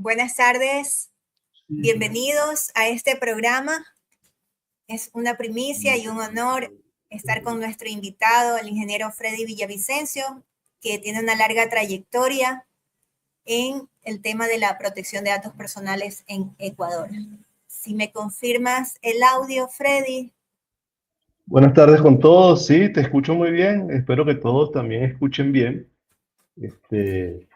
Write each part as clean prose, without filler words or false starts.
Buenas tardes, bienvenidos a este programa. Es una primicia y un honor estar con nuestro invitado, el ingeniero Freddy Villavicencio, que tiene una larga trayectoria en el tema de la protección de datos personales en Ecuador. Si me confirmas el audio, Freddy. Buenas tardes con todos, sí, te escucho muy bien, espero que todos también escuchen bien. Este,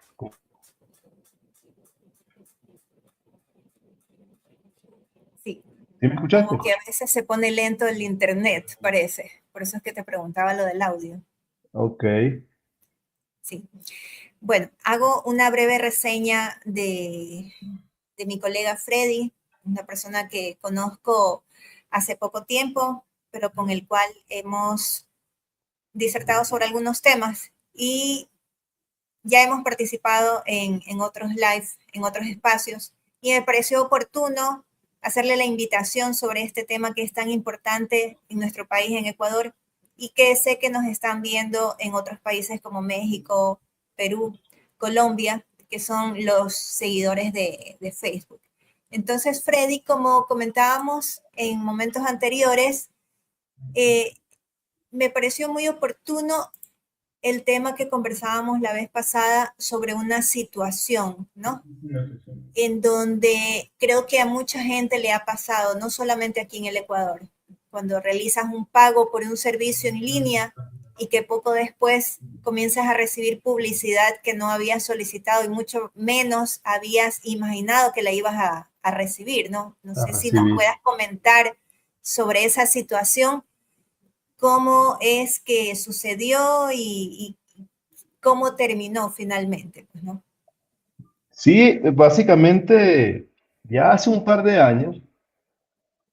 Sí, ¿Sí me escuchaste? como que a veces se pone lento el internet, parece. Por eso es que te preguntaba lo del audio. Ok, Sí. Bueno, hago una breve reseña de mi colega Freddy, una persona que conozco hace poco tiempo, pero con el cual hemos disertado sobre algunos temas y ya hemos participado en otros live, en otros espacios, y me pareció oportuno hacerle la invitación sobre este tema que es tan importante en nuestro país, en Ecuador, y que sé que nos están viendo en otros países como México, Perú, Colombia, que son los seguidores de Facebook. Entonces, Freddy, como comentábamos en momentos anteriores, eh, me pareció muy oportuno el tema que conversábamos la vez pasada sobre una situación, ¿no? En donde creo que a mucha gente le ha pasado, no solamente aquí en el Ecuador, cuando realizas un pago por un servicio en línea y que poco después comienzas a recibir publicidad que no habías solicitado y mucho menos habías imaginado que la ibas a recibir, ¿no? No a sé si nos recibir. puedas comentar sobre esa situación, cómo es que sucedió y cómo terminó finalmente, pues, ¿no? Sí, básicamente ya hace un par de años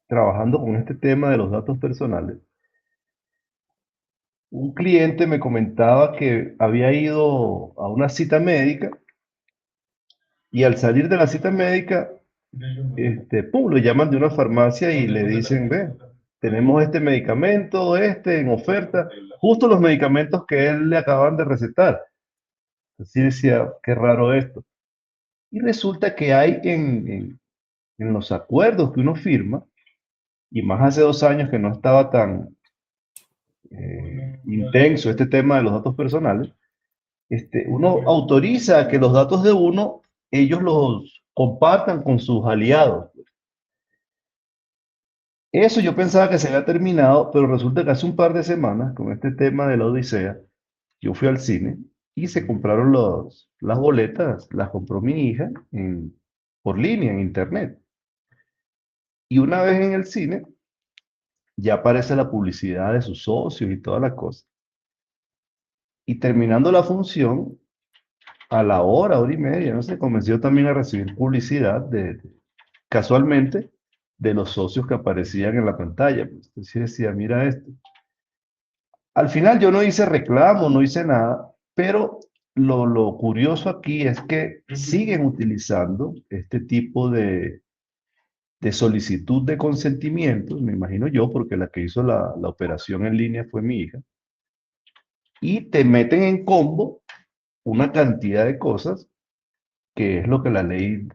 trabajando con este tema de los datos personales, un cliente me comentaba que había ido a una cita médica y al salir de la cita médica, pum, lo llaman de una farmacia y le dicen, ve, tenemos este medicamento, este en oferta, justo los medicamentos que él le acaban de recetar. Así decía, qué raro esto. Y resulta que hay en los acuerdos que uno firma, y más hace 2 años que no estaba tan intenso este tema de los datos personales, uno autoriza a que los datos de uno, ellos los compartan con sus aliados. Eso yo pensaba que se había terminado, pero resulta que hace un par de semanas, con este tema de la Odisea, yo fui al cine y se compraron las boletas, las compró mi hija por línea, en internet. Y una vez en el cine, ya aparece la publicidad de sus socios y todas las cosas. Y terminando la función, a la hora y media, no sé, comenzó también a recibir publicidad casualmente, de los socios que aparecían en la pantalla. Pues, entonces decía, mira esto. Al final yo no hice reclamo, no hice nada, pero lo curioso aquí es que siguen utilizando este tipo de solicitud de consentimiento, me imagino yo, porque la que hizo la operación en línea fue mi hija, y te meten en combo una cantidad de cosas que es lo que la ley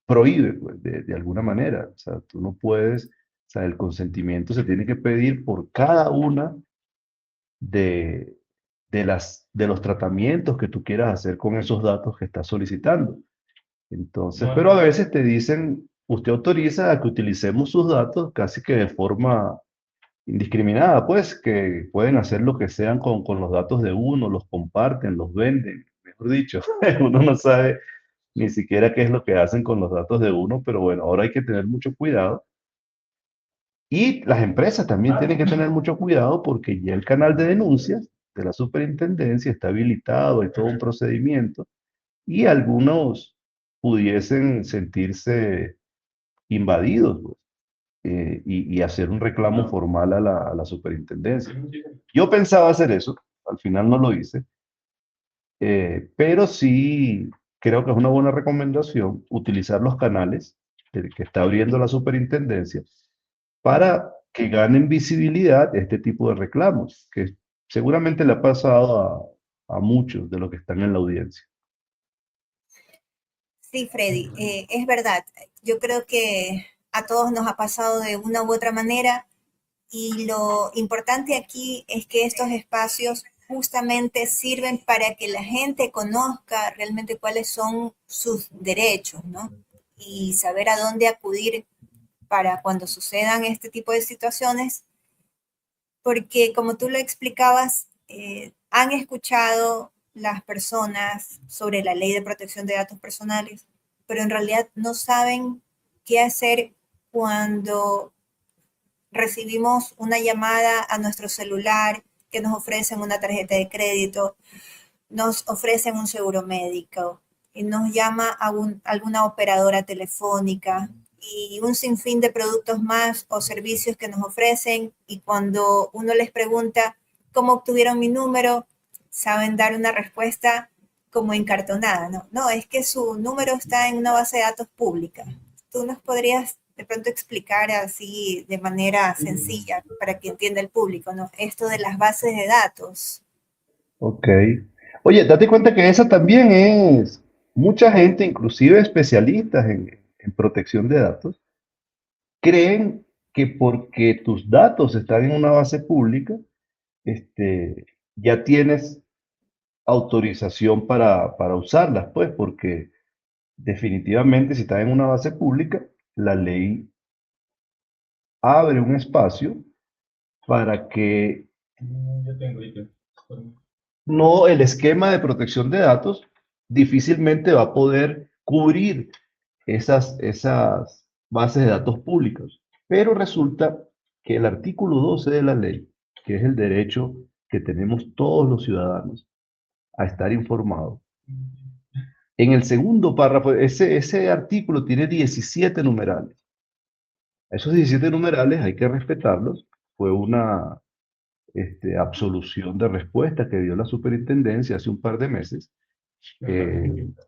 prohíbe, pues, de alguna manera. O sea, tú no puedes, o sea, el consentimiento se tiene que pedir por cada una de, de los tratamientos que tú quieras hacer con esos datos que estás solicitando. Entonces, pero a veces te dicen, usted autoriza a que utilicemos sus datos casi que de forma indiscriminada, pues, que pueden hacer lo que sean con los datos de uno, los comparten, los venden, mejor dicho, uno no sabe ni siquiera qué es lo que hacen con los datos de uno, pero bueno, ahora hay que tener mucho cuidado. Y las empresas también tienen que tener mucho cuidado porque ya el canal de denuncias de la superintendencia está habilitado, hay todo un procedimiento y algunos pudiesen sentirse invadidos, pues, y hacer un reclamo formal a la superintendencia. Yo pensaba hacer eso, al final no lo hice, pero sí creo que es una buena recomendación utilizar los canales que está abriendo la superintendencia para que ganen visibilidad este tipo de reclamos, que seguramente le ha pasado a muchos de los que están en la audiencia. Sí, Freddy, es verdad. Yo creo que a todos nos ha pasado de una u otra manera y lo importante aquí es que estos espacios justamente sirven para que la gente conozca realmente cuáles son sus derechos, ¿no? Y saber a dónde acudir para cuando sucedan este tipo de situaciones, porque como tú lo explicabas, han escuchado las personas sobre la ley de protección de datos personales, pero en realidad no saben qué hacer cuando recibimos una llamada a nuestro celular que nos ofrecen una tarjeta de crédito, nos ofrecen un seguro médico y nos llama a alguna operadora telefónica y un sinfín de productos más o servicios que nos ofrecen y cuando uno les pregunta cómo obtuvieron mi número, saben dar una respuesta como encartonada, ¿no? No, es que su número está en una base de datos pública. ¿Tú nos podrías de pronto explicar así de manera sencilla para que entienda el público, ¿no? Esto de las bases de datos. Ok. Oye, date cuenta que esa también es mucha gente, inclusive especialistas en protección de datos, creen que porque tus datos están en una base pública, ya tienes autorización para usarlas, pues, porque definitivamente si están en una base pública, la ley abre un espacio para que no, el esquema de protección de datos difícilmente va a poder cubrir esas bases de datos públicos. Pero resulta que el artículo 12 de la ley, que es el derecho que tenemos todos los ciudadanos a estar informados, en el segundo párrafo, ese artículo tiene 17 numerales. Esos 17 numerales hay que respetarlos. Fue una absolución de respuesta que dio la superintendencia hace un par de meses,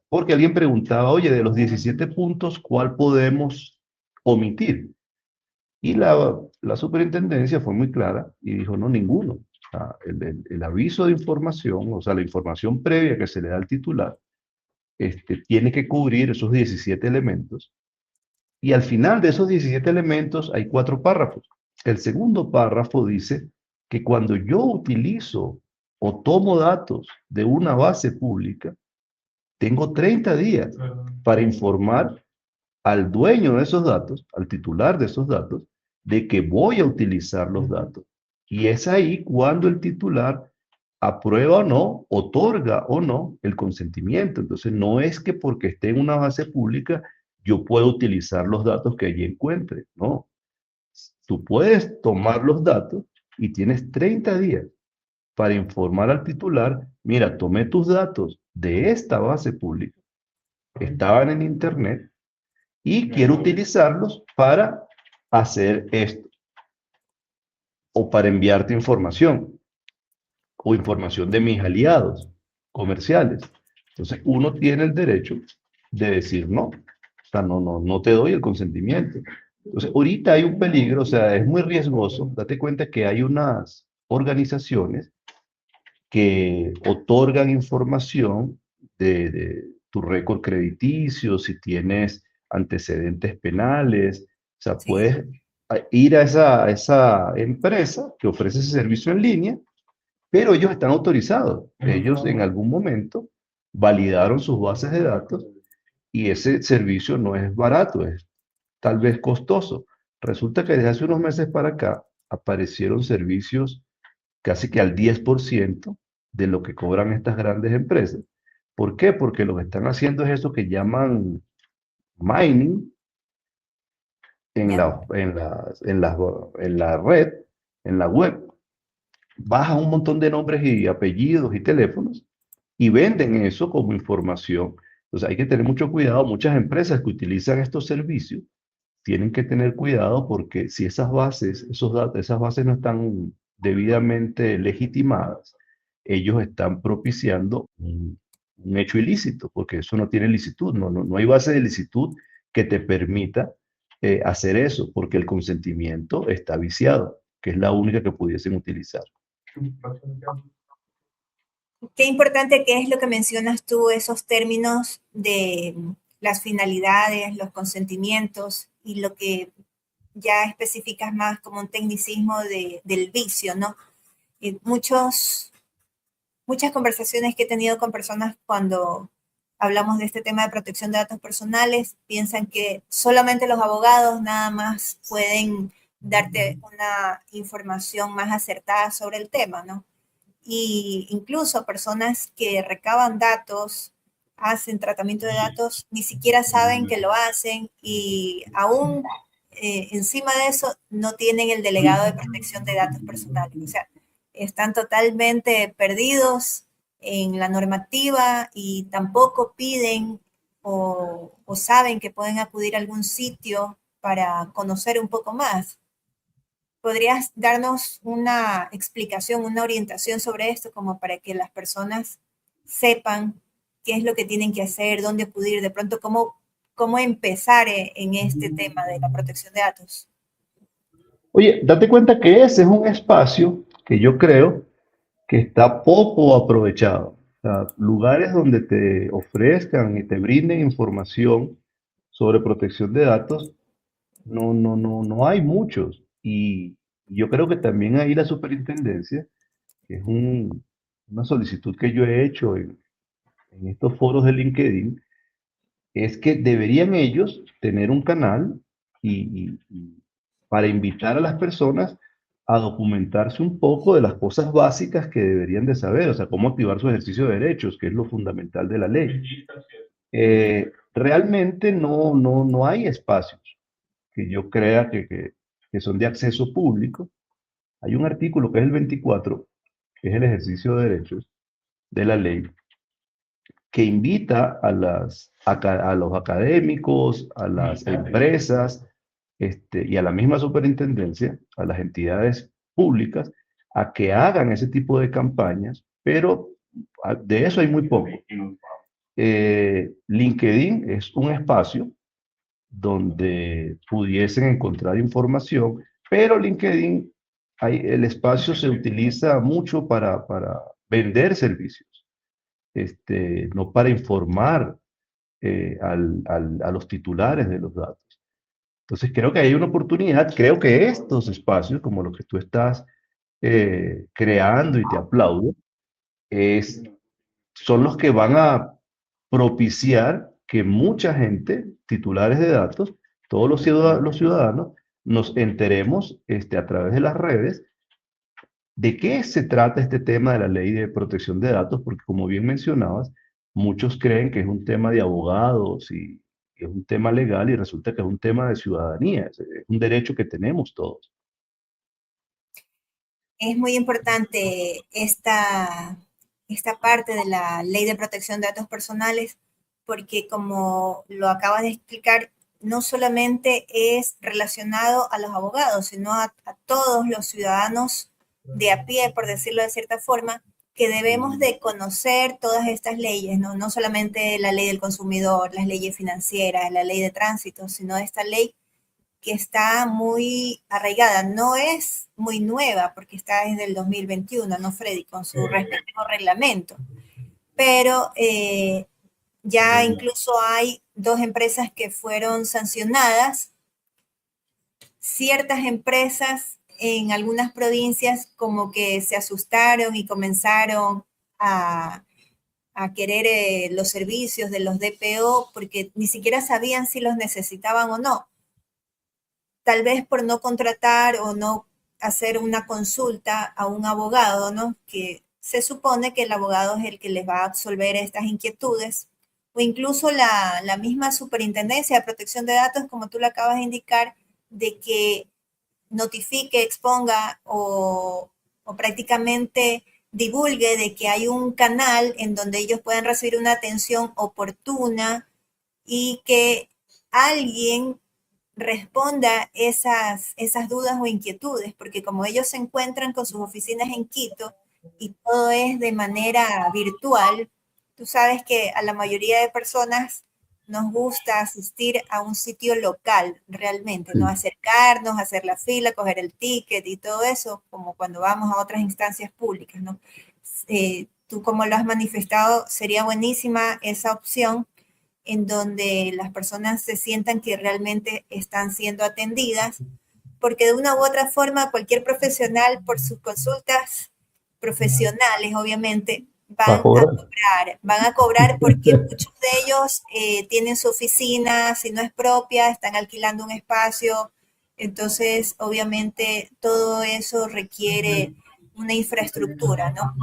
porque alguien preguntaba, oye, de los 17 puntos, ¿cuál podemos omitir? Y la superintendencia fue muy clara y dijo, no, ninguno. O sea, el aviso de información, o sea, la información previa que se le da al titular, tiene que cubrir esos 17 elementos. Y al final de esos 17 elementos hay 4 párrafos. El segundo párrafo dice que cuando yo utilizo o tomo datos de una base pública, tengo 30 días para informar al dueño de esos datos, al titular de esos datos, de que voy a utilizar los datos. Y es ahí cuando el titular aprueba o no, otorga o no el consentimiento. Entonces, no es que porque esté en una base pública yo puedo utilizar los datos que allí encuentre. No, tú puedes tomar los datos y tienes 30 días para informar al titular, mira, tomé tus datos de esta base pública, estaban en Internet y quiero utilizarlos para hacer esto o para enviarte información o información de mis aliados comerciales. Entonces, uno tiene el derecho de decir no. O sea, no te doy el consentimiento. Entonces, ahorita hay un peligro, o sea, es muy riesgoso. Date cuenta que hay unas organizaciones que otorgan información de tu récord crediticio, si tienes antecedentes penales. O sea, Sí. puedes ir a esa empresa que ofrece ese servicio en línea, pero ellos están autorizados. Ellos en algún momento validaron sus bases de datos y ese servicio no es barato, es tal vez costoso. Resulta que desde hace unos meses para acá aparecieron servicios casi que al 10% de lo que cobran estas grandes empresas. ¿Por qué? Porque lo que están haciendo es eso que llaman mining en Ya. la red, en la web. Bajan un montón de nombres y apellidos y teléfonos y venden eso como información. Entonces hay que tener mucho cuidado. Muchas empresas que utilizan estos servicios tienen que tener cuidado porque si esas bases, esos datos, esas bases no están debidamente legitimadas, ellos están propiciando un hecho ilícito, porque eso no tiene licitud, no hay base de licitud que te permita hacer eso, porque el consentimiento está viciado, que es la única que pudiesen utilizar. Qué importante que es lo que mencionas tú, esos términos de las finalidades, los consentimientos y lo que ya especificas más como un tecnicismo del vicio, ¿no? Muchas conversaciones que he tenido con personas cuando hablamos de este tema de protección de datos personales piensan que solamente los abogados nada más pueden darte una información más acertada sobre el tema, ¿no? Y incluso personas que recaban datos, hacen tratamiento de datos, ni siquiera saben que lo hacen y aún encima de eso no tienen el delegado de protección de datos personales. O sea, están totalmente perdidos en la normativa y tampoco piden o saben que pueden acudir a algún sitio para conocer un poco más. ¿Podrías darnos una explicación, una orientación sobre esto como para que las personas sepan qué es lo que tienen que hacer, dónde acudir, de pronto cómo empezar en este tema de la protección de datos? Oye, date cuenta que ese es un espacio que yo creo que está poco aprovechado. O sea, lugares donde te ofrezcan y te brinden información sobre protección de datos, no hay muchos. Y yo creo que también ahí la superintendencia, que es una solicitud que yo he hecho en estos foros de LinkedIn, es que deberían ellos tener un canal y para invitar a las personas a documentarse un poco de las cosas básicas que deberían de saber, o sea, cómo activar su ejercicio de derechos, que es lo fundamental de la ley. Realmente no hay espacios que yo crea que son de acceso público. Hay un artículo que es el 24, que es el ejercicio de derechos de la ley, que invita a los académicos, a las empresas, y a la misma superintendencia, a las entidades públicas, a que hagan ese tipo de campañas, pero de eso hay muy poco. LinkedIn es un espacio donde pudiesen encontrar información, pero LinkedIn, el espacio se utiliza mucho para vender servicios, no para informar a los titulares de los datos. Entonces creo que hay una oportunidad, creo que estos espacios, como los que tú estás creando y te aplaudo, es, son los que van a propiciar que mucha gente, titulares de datos, todos los ciudadanos, nos enteremos a través de las redes de qué se trata este tema de la ley de protección de datos, porque como bien mencionabas, muchos creen que es un tema de abogados y es un tema legal y resulta que es un tema de ciudadanía, es un derecho que tenemos todos. Es muy importante esta parte de la ley de protección de datos personales porque como lo acabas de explicar, no solamente es relacionado a los abogados, sino a todos los ciudadanos de a pie, por decirlo de cierta forma, que debemos de conocer todas estas leyes, ¿no? No solamente la ley del consumidor, las leyes financieras, la ley de tránsito, sino esta ley que está muy arraigada. No es muy nueva porque está desde el 2021, ¿no, Freddy? Con su respectivo reglamento. Pero ya incluso hay dos empresas que fueron sancionadas. Ciertas empresas en algunas provincias como que se asustaron y comenzaron a, a querer los servicios de los DPO porque ni siquiera sabían si los necesitaban o no, tal vez por no contratar o no hacer una consulta a un abogado, ¿no? Que se supone que el abogado es el que les va a absolver estas inquietudes, o incluso la misma superintendencia de protección de datos, como tú le acabas de indicar, de que notifique, exponga o prácticamente divulgue de que hay un canal en donde ellos pueden recibir una atención oportuna y que alguien responda esas dudas o inquietudes, porque como ellos se encuentran con sus oficinas en Quito y todo es de manera virtual, tú sabes que a la mayoría de personas nos gusta asistir a un sitio local realmente, no Sí. acercarnos, hacer la fila, coger el ticket y todo eso, como cuando vamos a otras instancias públicas, ¿no? Tú como lo has manifestado, sería buenísima esa opción en donde las personas se sientan que realmente están siendo atendidas, porque de una u otra forma cualquier profesional por sus consultas profesionales, obviamente, ¿Va a cobrar? van a cobrar porque muchos de ellos tienen su oficina, si no es propia, están alquilando un espacio, entonces obviamente todo eso requiere una infraestructura, ¿no?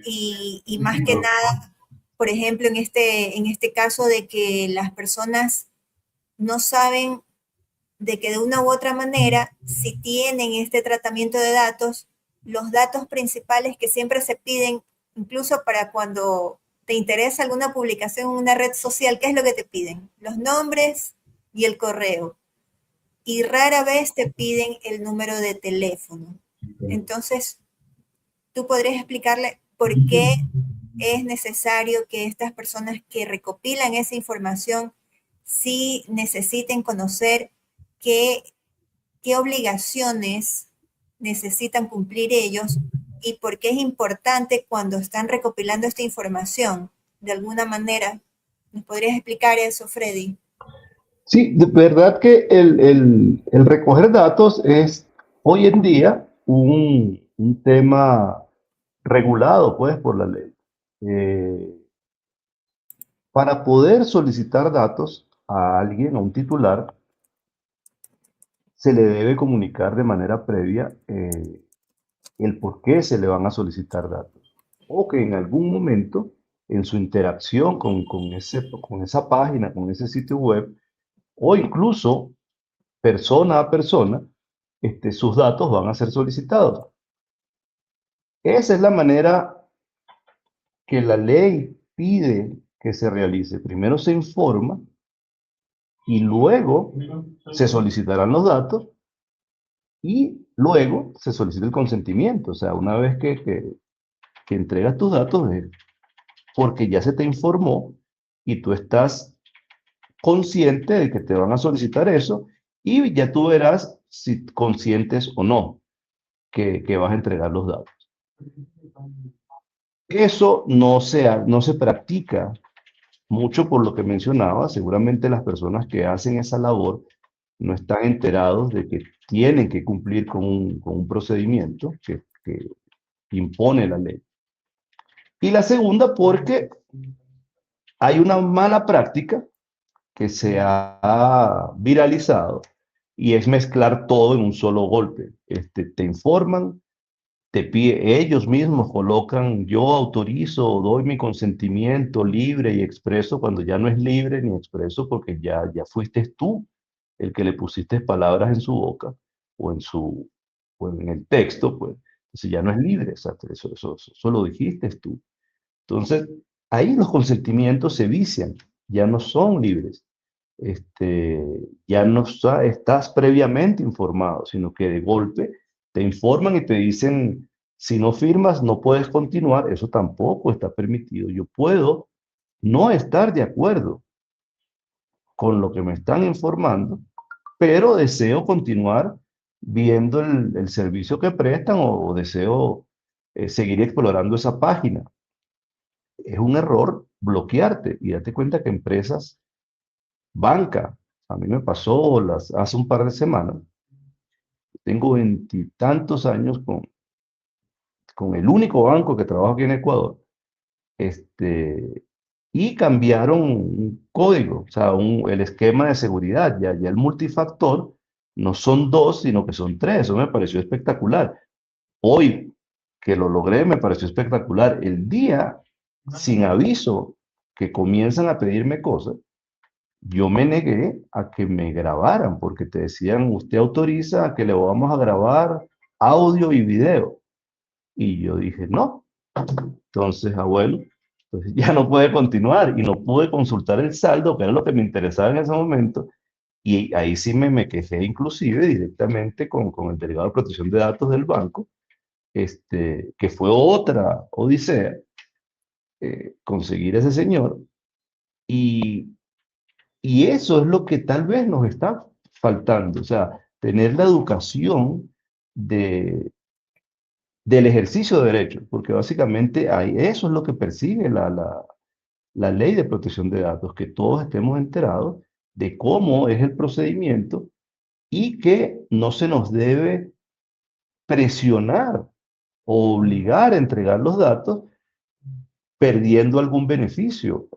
Y más que nada, por ejemplo, en este caso de que las personas no saben de que de una u otra manera, si tienen este tratamiento de datos, los datos principales que siempre se piden, incluso para cuando te interesa alguna publicación en una red social, ¿qué es lo que te piden? Los nombres y el correo. Y rara vez te piden el número de teléfono. Entonces, tú podrías explicarle por qué es necesario que estas personas que recopilan esa información sí necesiten conocer qué, qué obligaciones necesitan cumplir ellos y por qué es importante cuando están recopilando esta información. De alguna manera, ¿nos podrías explicar eso, Freddy? Sí, de verdad que el recoger datos es hoy en día un tema regulado, pues, por la ley. Eh, para poder solicitar datos a alguien, a un titular, se le debe comunicar de manera previa el por qué se le van a solicitar datos. O que en algún momento, en su interacción con esa página, con ese sitio web, o incluso persona a persona, sus datos van a ser solicitados. Esa es la manera que la ley pide que se realice. Primero se informa y luego se solicitarán los datos y luego se solicita el consentimiento. O sea, una vez que entregas tus datos, porque ya se te informó y tú estás consciente de que te van a solicitar eso y ya tú verás si conscientes o no que vas a entregar los datos. Eso no se practica mucho por lo que mencionaba. Seguramente las personas que hacen esa labor no están enterados de que tienen que cumplir con un procedimiento que impone la ley. Y la segunda, porque hay una mala práctica que se ha viralizado y es mezclar todo en un solo golpe. Te informan, ellos mismos colocan, yo autorizo o doy mi consentimiento libre y expreso cuando ya no es libre ni expreso porque ya fuiste tú el que le pusiste palabras en su boca o o en el texto, pues, entonces ya no es libre, exacto, eso lo dijiste tú. Entonces, ahí los consentimientos se vician, ya no son libres. Este, ya no estás previamente informado, sino que de golpe te informan y te dicen, si no firmas, no puedes continuar. Eso tampoco está permitido. Yo puedo no estar de acuerdo con lo que me están informando, pero deseo continuar viendo el servicio que prestan o deseo seguir explorando esa página. Es un error bloquearte y date cuenta que empresas, banca, a mí me pasó hace un par de semanas, tengo veintitantos años con el único banco que trabajo aquí en Ecuador, este, y cambiaron un código, o sea, el esquema de seguridad, ya el multifactor no son dos, sino que son tres. Eso me pareció espectacular. Hoy que lo logré, me pareció espectacular. El día, sin aviso, que comienzan a pedirme cosas, yo me negué a que me grabaran, porque te decían, usted autoriza que le vamos a grabar audio y video. Y yo dije, no. Entonces, abuelo, entonces ya no puede continuar y no pude consultar el saldo, que era lo que me interesaba en ese momento. Y ahí sí me quejé inclusive directamente con el delegado de protección de datos del banco, que fue otra odisea, conseguir ese señor. Y, y eso es lo que tal vez nos está faltando, o sea, tener la educación de, del ejercicio de derechos, porque básicamente eso es lo que persigue la ley de protección de datos, que todos estemos enterados de cómo es el procedimiento y que no se nos debe presionar o obligar a entregar los datos perdiendo algún beneficio. O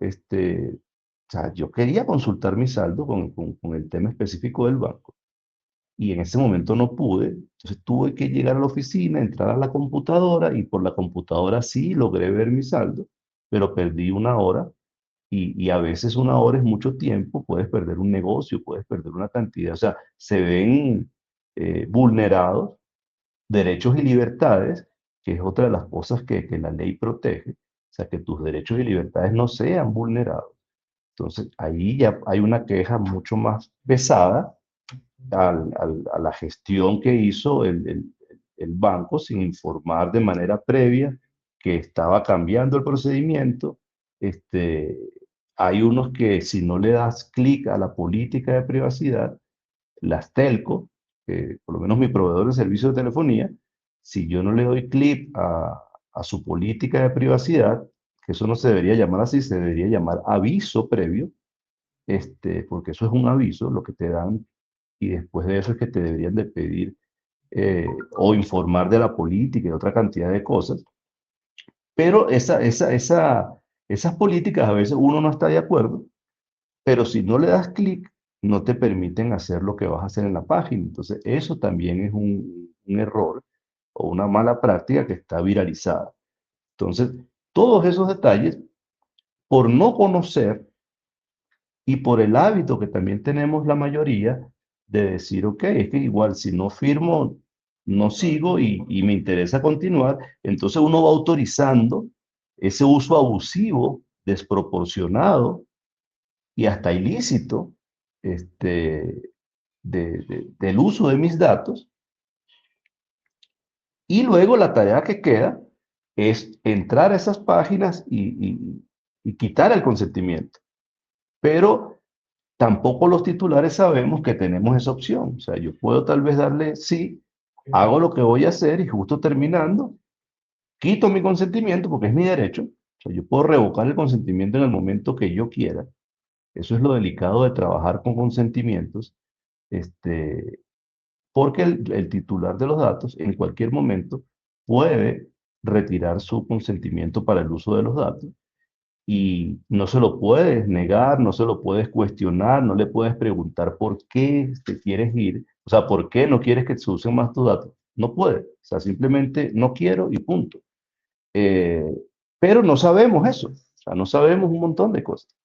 sea, yo quería consultar mi saldo con el tema específico del banco y en ese momento no pude, entonces tuve que llegar a la oficina, entrar a la computadora y por la computadora sí logré ver mi saldo, pero perdí una hora y a veces una hora es mucho tiempo, puedes perder un negocio, puedes perder una cantidad, o sea, se ven vulnerados derechos y libertades, que es otra de las cosas que la ley protege, o sea, que tus derechos y libertades no sean vulnerados. Entonces, ahí ya hay una queja mucho más pesada a la gestión que hizo el banco sin informar de manera previa que estaba cambiando el procedimiento. Este, hay unos que si no le das clic a la política de privacidad, las telco, por lo menos mi proveedor de servicio de telefonía, si yo no le doy clic a su política de privacidad, que eso no se debería llamar así, se debería llamar aviso previo, porque eso es un aviso, lo que te dan, y después de eso es que te deberían de pedir o informar de la política y otra cantidad de cosas. Pero esas políticas a veces uno no está de acuerdo, pero si no le das clic, no te permiten hacer lo que vas a hacer en la página. Entonces, eso también es un error o una mala práctica que está viralizada. Entonces, todos esos detalles, por no conocer y por el hábito que también tenemos la mayoría de decir, ok, es que igual si no firmo, no sigo y me interesa continuar, entonces uno va autorizando ese uso abusivo, desproporcionado y hasta ilícito del uso de mis datos. Y luego la tarea que queda es entrar a esas páginas y quitar el consentimiento. Pero tampoco los titulares sabemos que tenemos esa opción. O sea, yo puedo tal vez darle sí, hago lo que voy a hacer y justo terminando, quito mi consentimiento porque es mi derecho. O sea, yo puedo revocar el consentimiento en el momento que yo quiera. Eso es lo delicado de trabajar con consentimientos, este, porque el titular de los datos en cualquier momento puede retirar su consentimiento para el uso de los datos y no se lo puedes negar, no se lo puedes cuestionar, no le puedes preguntar por qué te quieres ir, o sea, por qué no quieres que se usen más tus datos. No puede, o sea, simplemente no quiero y punto. Eh, pero no sabemos eso, o sea, no sabemos un montón de cosas.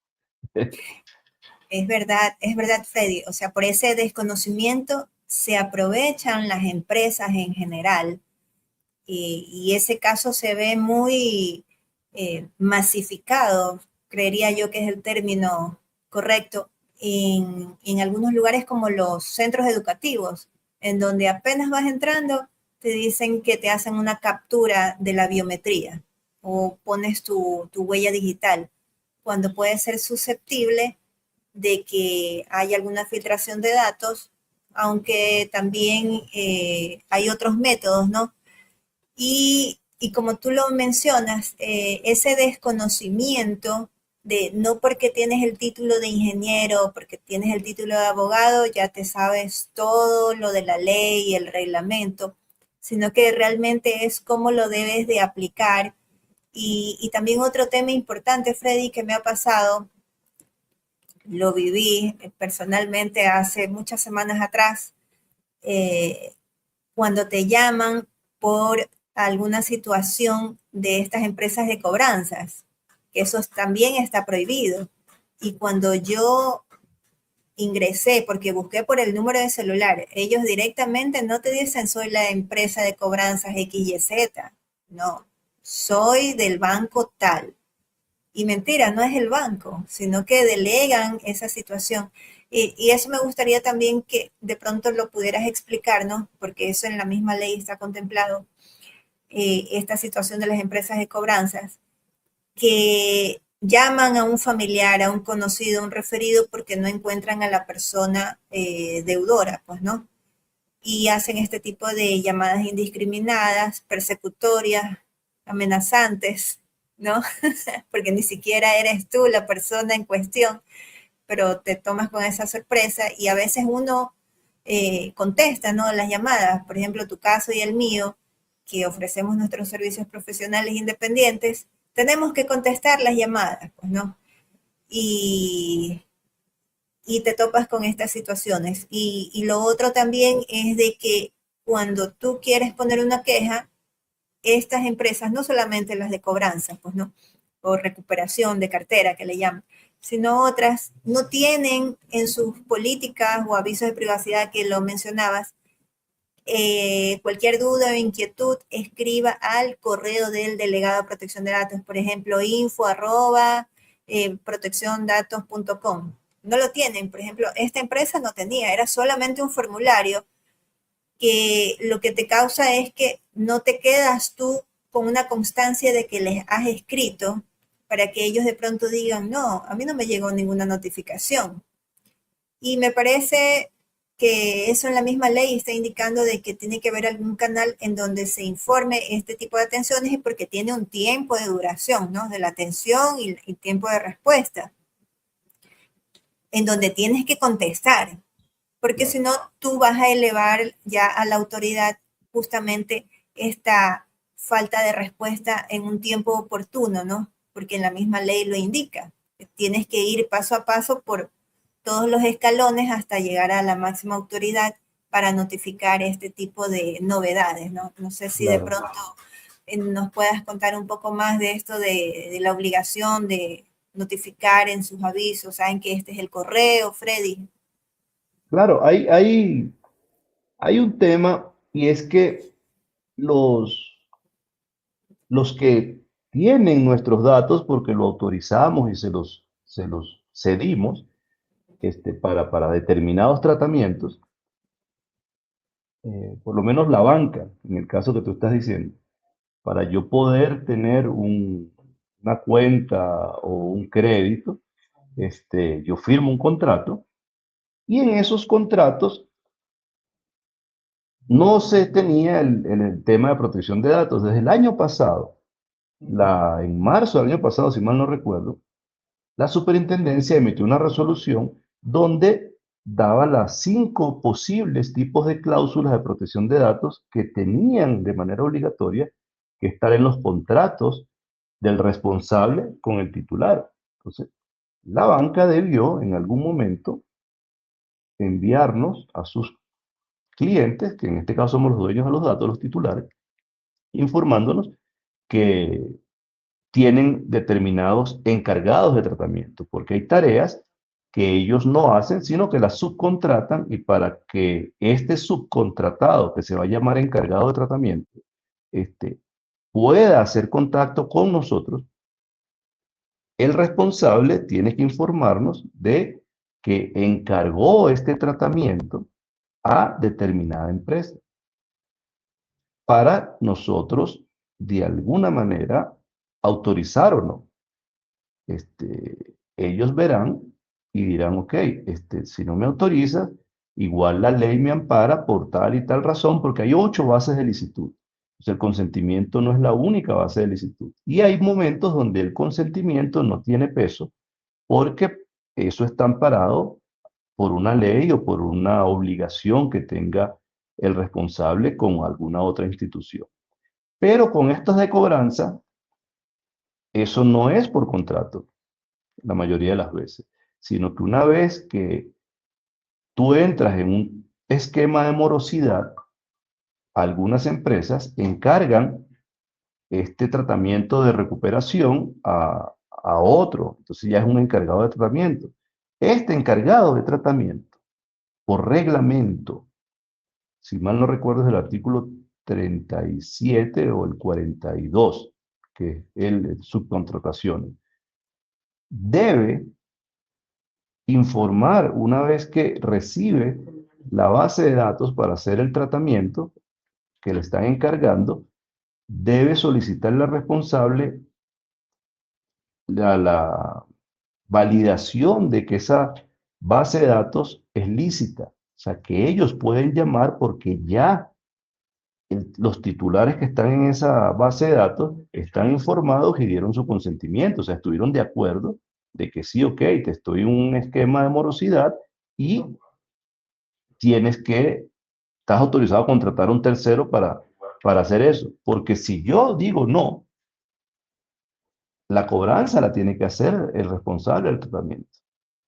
Es verdad, Freddy. O sea, por ese desconocimiento se aprovechan las empresas en general y ese caso se ve muy masificado, creería yo que es el término correcto, en algunos lugares como los centros educativos, en donde apenas vas entrando, te dicen que te hacen una captura de la biometría o pones tu huella digital, cuando puede ser susceptible de que hay alguna filtración de datos, aunque también hay otros métodos, ¿no? Y como tú lo mencionas, ese desconocimiento de no porque tienes el título de ingeniero, porque tienes el título de abogado, ya te sabes todo lo de la ley y el reglamento, sino que realmente es cómo lo debes de aplicar. Y también otro tema importante, Freddy, que me ha pasado, lo viví personalmente hace muchas semanas atrás, eh, cuando te llaman por alguna situación de estas empresas de cobranzas, que eso también está prohibido. Y cuando yo ingresé, porque busqué por el número de celular, ellos directamente no te dicen soy la empresa de cobranzas XYZ, no, soy del banco tal. Y mentira, no es el banco, sino que delegan esa situación. Y eso me gustaría también que de pronto lo pudieras explicarnos, porque eso en la misma ley está contemplado, esta situación de las empresas de cobranzas, que llaman a un familiar, a un conocido, a un referido, porque no encuentran a la persona deudora, pues, ¿no? Y hacen este tipo de llamadas indiscriminadas, persecutorias, amenazantes, ¿no? Porque ni siquiera eres tú la persona en cuestión, pero te tomas con esa sorpresa y a veces uno contesta, ¿no? Las llamadas, por ejemplo, tu caso y el mío, que ofrecemos nuestros servicios profesionales independientes, tenemos que contestar las llamadas, pues, ¿no? Y, y te topas con estas situaciones. Y lo otro también es de que cuando tú quieres poner una queja, estas empresas, no solamente las de cobranza, pues no, o recuperación de cartera que le llaman, sino otras, no tienen en sus políticas o avisos de privacidad que lo mencionabas, cualquier duda o inquietud, escriba al correo del delegado de protección de datos, por ejemplo, info arroba protecciondatos.com. No lo tienen, por ejemplo, esta empresa no tenía, era solamente un formulario que lo que te causa es que no te quedas tú con una constancia de que les has escrito para que ellos de pronto digan, no, a mí no me llegó ninguna notificación. Y me parece que eso en la misma ley está indicando de que tiene que haber algún canal en donde se informe este tipo de atenciones y porque tiene un tiempo de duración, ¿no? De la atención y tiempo de respuesta, en donde tienes que contestar, porque si Claro. no, tú vas a elevar ya a la autoridad justamente esta falta de respuesta en un tiempo oportuno, ¿no? Porque en la misma ley lo indica. Tienes que ir paso a paso por todos los escalones hasta llegar a la máxima autoridad para notificar este tipo de novedades, ¿no? No sé si de Claro. pronto nos puedas contar un poco más de esto de la obligación de notificar en sus avisos, saben que este es el correo, Freddy. Claro, hay un tema y es que los, los que tienen nuestros datos, porque lo autorizamos y se los cedimos para determinados tratamientos, por lo menos la banca, en el caso que tú estás diciendo, para yo poder tener una cuenta o un crédito, yo firmo un contrato y en esos contratos no se tenía el tema de protección de datos. Desde el año pasado, en marzo del año pasado, si mal no recuerdo, la superintendencia emitió una resolución donde daba las 5 posibles tipos de cláusulas de protección de datos que tenían de manera obligatoria que estar en los contratos del responsable con el titular. Entonces, la banca debió en algún momento enviarnos a sus clientes, que en este caso somos los dueños de los datos, los titulares, informándonos que tienen determinados encargados de tratamiento, porque hay tareas que ellos no hacen, sino que las subcontratan y para que este subcontratado, que se va a llamar encargado de tratamiento, este, pueda hacer contacto con nosotros, el responsable tiene que informarnos de que encargó este tratamiento a determinada empresa para nosotros, de alguna manera, autorizar o no. Ellos verán y dirán, ok, si no me autoriza, igual la ley me ampara por tal y tal razón, porque hay 8 bases de licitud. O sea, el consentimiento no es la única base de licitud. Y hay momentos donde el consentimiento no tiene peso porque eso está amparado por una ley o por una obligación que tenga el responsable con alguna otra institución. Pero con estos de cobranza, eso no es por contrato la mayoría de las veces, sino que una vez que tú entras en un esquema de morosidad, algunas empresas encargan este tratamiento de recuperación a otro, entonces ya es un encargado de tratamiento. Este encargado de tratamiento, por reglamento, si mal no recuerdo es el artículo 37 o el 42, que es el subcontratación, debe informar una vez que recibe la base de datos para hacer el tratamiento que le están encargando, debe solicitarle al responsable la validación de que esa base de datos es lícita. O sea, que ellos pueden llamar porque ya los titulares que están en esa base de datos están informados y dieron su consentimiento, o sea, estuvieron de acuerdo de que sí, ok, te estoy en un esquema de morosidad y tienes que, estás autorizado a contratar a un tercero para hacer eso. Porque si yo digo no, la cobranza la tiene que hacer el responsable del tratamiento.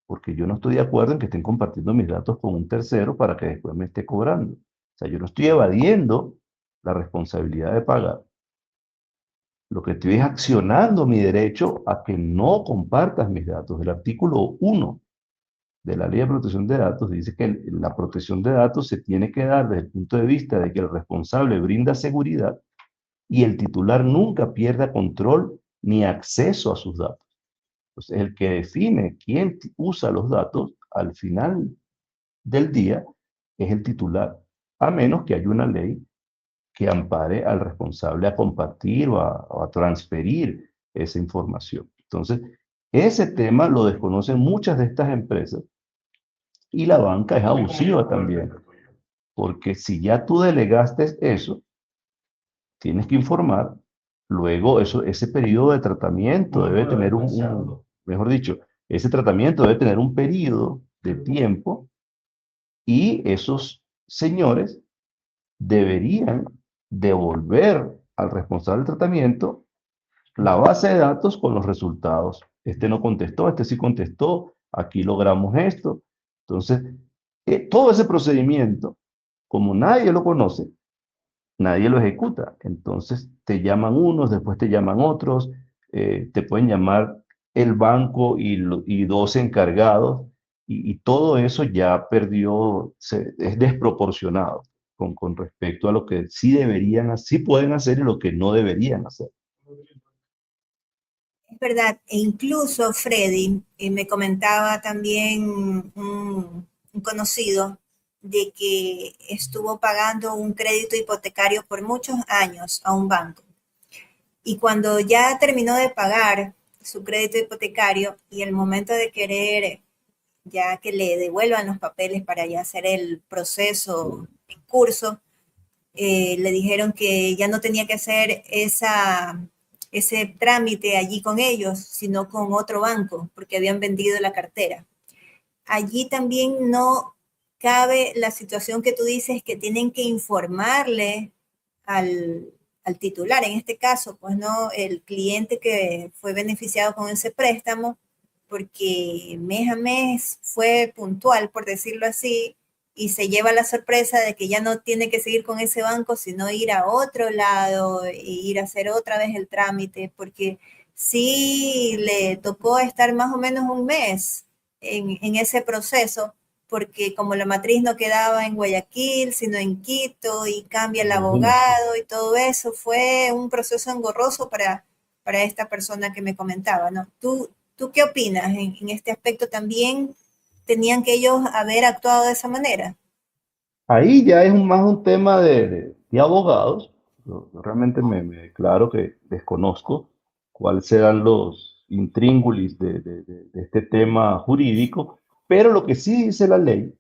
Porque yo no estoy de acuerdo en que estén compartiendo mis datos con un tercero para que después me esté cobrando. O sea, yo no estoy evadiendo la responsabilidad de pagar. Lo que estoy es accionando mi derecho a que no compartas mis datos. El artículo 1 de la Ley de Protección de Datos dice que la protección de datos se tiene que dar desde el punto de vista de que el responsable brinda seguridad y el titular nunca pierda control ni acceso a sus datos. Entonces, el que define quién usa los datos al final del día es el titular, a menos que haya una ley que ampare al responsable a compartir o a transferir esa información. Entonces, ese tema lo desconocen muchas de estas empresas y la banca es abusiva también, porque si ya tú delegaste eso, tienes que informar, luego ese periodo de tratamiento debe tener mejor dicho, ese tratamiento debe tener un periodo de tiempo y esos señores deberían devolver al responsable del tratamiento la base de datos con los resultados. Este no contestó, este sí contestó, aquí logramos esto. Entonces, todo ese procedimiento, como nadie lo conoce, nadie lo ejecuta. Entonces, te llaman unos, después te llaman otros, te pueden llamar el banco y dos encargados, y todo eso ya perdió, es desproporcionado con respecto a lo que sí deberían, sí pueden hacer y lo que no deberían hacer. Es verdad, e incluso Freddy me comentaba también un conocido de que estuvo pagando un crédito hipotecario por muchos años a un banco. Y cuando ya terminó de pagar su crédito hipotecario y el momento de querer ya que le devuelvan los papeles para ya hacer el proceso en curso, le dijeron que ya no tenía que hacer ese trámite allí con ellos, sino con otro banco, porque habían vendido la cartera. Allí también no cabe la situación que tú dices que tienen que informarle al titular, en este caso, pues no, el cliente que fue beneficiado con ese préstamo, porque mes a mes fue puntual, por decirlo así, y se lleva la sorpresa de que ya no tiene que seguir con ese banco, sino ir a otro lado e ir a hacer otra vez el trámite, porque sí le tocó estar más o menos un mes en ese proceso, porque como la matriz no quedaba en Guayaquil, sino en Quito, y cambia el Imagínate. abogado y todo eso, fue un proceso engorroso para esta persona que me comentaba, ¿no? ¿Tú qué opinas en este aspecto? ¿También tenían que ellos haber actuado de esa manera? Ahí ya es más un tema de abogados. Yo realmente me declaro que desconozco cuáles serán los intríngulis de este tema jurídico, pero lo que sí dice la ley,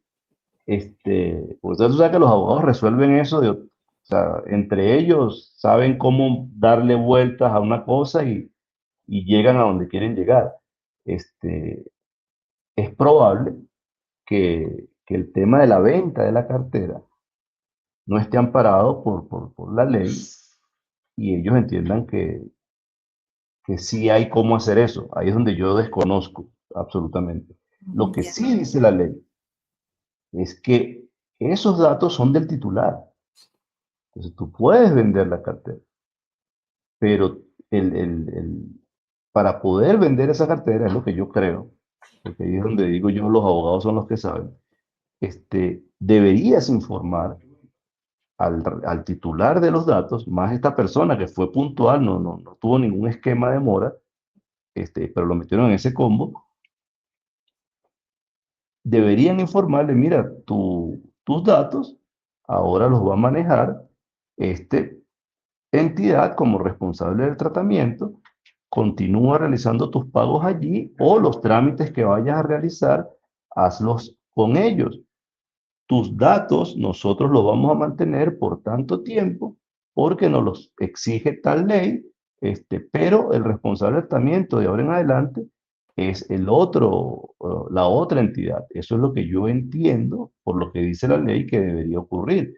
pues tú sabes que los abogados resuelven eso, o sea, entre ellos saben cómo darle vueltas a una cosa y llegan a donde quieren llegar. Este, es probable que el tema de la venta de la cartera no esté amparado por la ley y ellos entiendan que sí hay cómo hacer eso. Ahí es donde yo desconozco absolutamente. Lo que Ya. sí dice la ley es que esos datos son del titular. Entonces tú puedes vender la cartera, pero para poder vender esa cartera, es lo que yo creo, porque ahí es donde digo yo, los abogados son los que saben, deberías informar al titular de los datos, más esta persona que fue puntual, no tuvo ningún esquema de mora, pero lo metieron en ese combo, deberían informarle, mira, tus datos ahora los va a manejar este entidad como responsable del tratamiento, continúa realizando tus pagos allí o los trámites que vayas a realizar, hazlos con ellos. tus datos nosotros los vamos a mantener por tanto tiempo porque nos los exige tal ley, pero el responsable del tratamiento de ahora en adelante es el otro, la otra entidad. Eso es lo que yo entiendo por lo que dice la ley que debería ocurrir.